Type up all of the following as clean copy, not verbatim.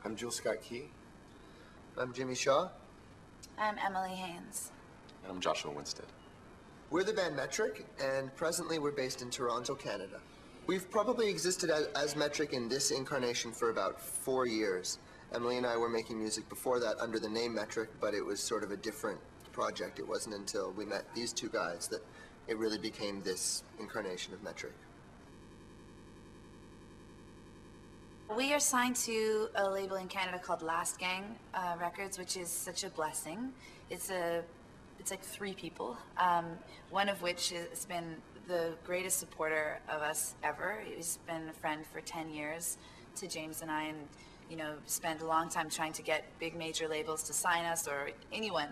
I'm Jules Scott Key. I'm Jimmy Shaw. I'm Emily Haynes. And I'm Joshua Winstead. We're the band Metric, and presently we're based in Toronto, Canada. We've probably existed as Metric in this incarnation for about 4 years. Emily and I were making music before that under the name Metric, but it was sort of a different project. It wasn't until we met these two guys that it really became this incarnation of Metric. We are signed to a label in Canada called Last Gang Records, which is such a blessing. It's like 3 people, one of which has been the greatest supporter of us ever. He's been a friend for 10 years to James and I, and spent a long time trying to get big major labels to sign us or anyone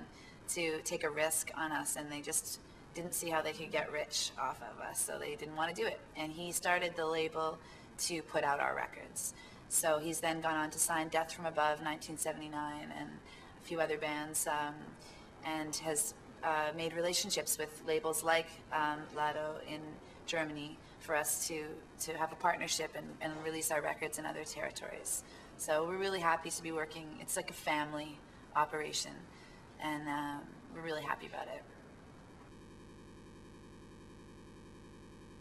to take a risk on us, and they just didn't see how they could get rich off of us, so they didn't want to do it. And he started the label to put out our records. So he's then gone on to sign Death from Above, 1979, and a few other bands, and has made relationships with labels like Lado in Germany for us to have a partnership and release our records in other territories. So we're really happy to be working. It's like a family operation, and we're really happy about it.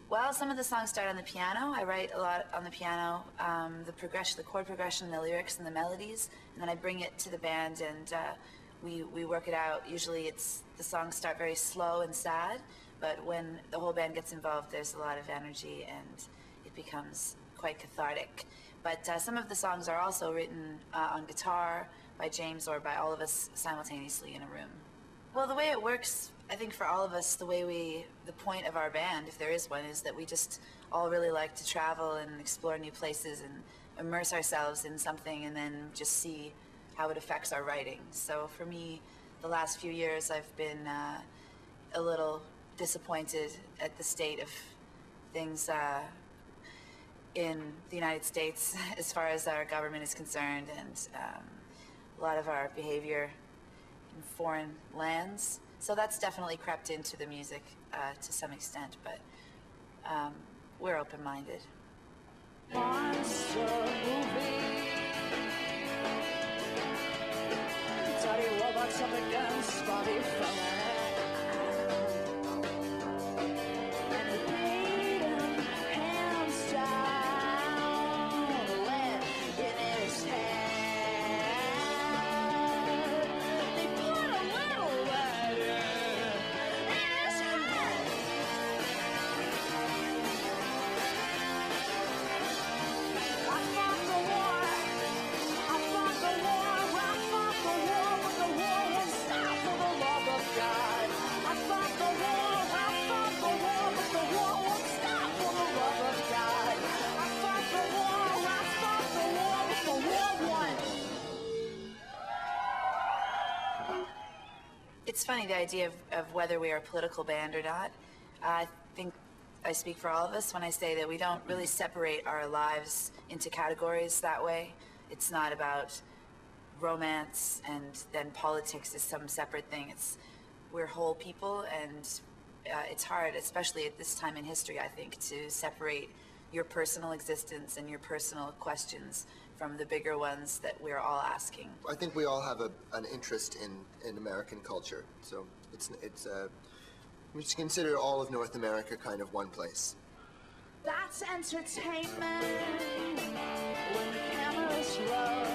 Well, some of the songs start on the piano. I write a lot on the piano, the chord progression, the lyrics, and the melodies, and then I bring it to the band, and we work it out. Usually the songs start very slow and sad, but when the whole band gets involved, there's a lot of energy, and it becomes quite cathartic. But some of the songs are also written on guitar by James or by all of us simultaneously in a room. Well, the way it works, I think for all of us, the point of our band, if there is one, is that we just all really like to travel and explore new places and immerse ourselves in something and then just see how it affects our writing. So for me, the last few years, I've been a little disappointed at the state of things in the United States as far as our government is concerned, and a lot of our behavior in foreign lands. So that's definitely crept into the music to some extent, but we're open-minded. Monster movie. Dirty robots up against Bobby Feller. It's funny, the idea of whether we are a political band or not. I think I speak for all of us when I say that we don't really separate our lives into categories that way. It's not about romance and then politics is some separate thing. We're whole people, and it's hard, especially at this time in history, I think, to separate your personal existence and your personal questions from the bigger ones that we're all asking. I think we all have an interest in American culture, so we should consider all of North America kind of one place. That's entertainment. When the cameras roll,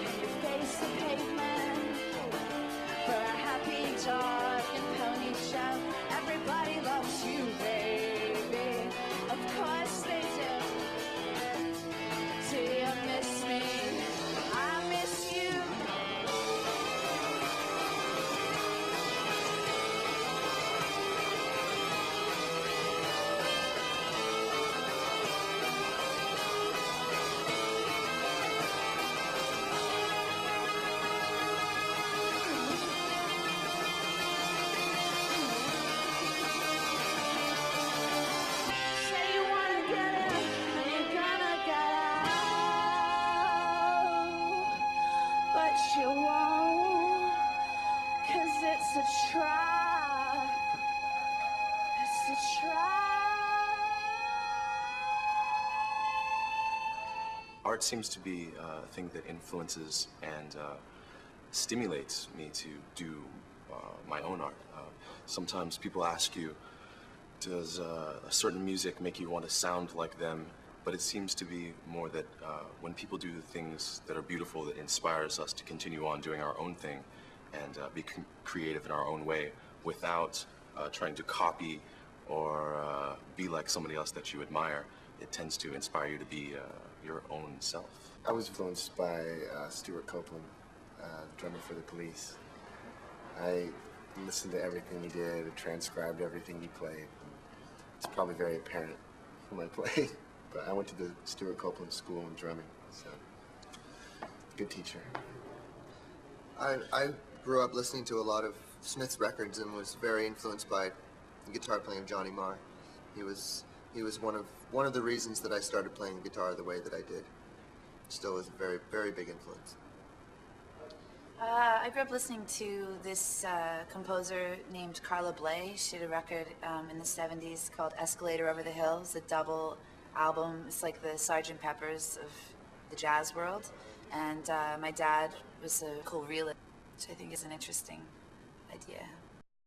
can you face the pavement for a happy dog and pony show? Everybody loves you, baby. Of course they do. Do you miss me? I miss you. art seems to be a thing that influences and stimulates me to do my own art. Sometimes people ask you, does a certain music make you want to sound like them? But it seems to be more that when people do the things that are beautiful, that inspires us to continue on doing our own thing and be creative in our own way without trying to copy or be like somebody else that you admire. It tends to inspire you to be your own self. I was influenced by Stuart Copeland, drummer for The Police. I listened to everything he did, and transcribed everything he played. It's probably very apparent from I played, but I went to the Stuart Copeland School in drumming, so good teacher. I grew up listening to a lot of Smith's records and was very influenced by the guitar playing of Johnny Marr. He was one of the reasons that I started playing guitar the way that I did. Still is a very, very big influence. I grew up listening to this composer named Carla Bley. She did a record in the 70s called Escalator Over the Hills, a double album. It's like the Sgt. Pepper's of the jazz world. And my dad was a cool realist, which I think is an interesting idea.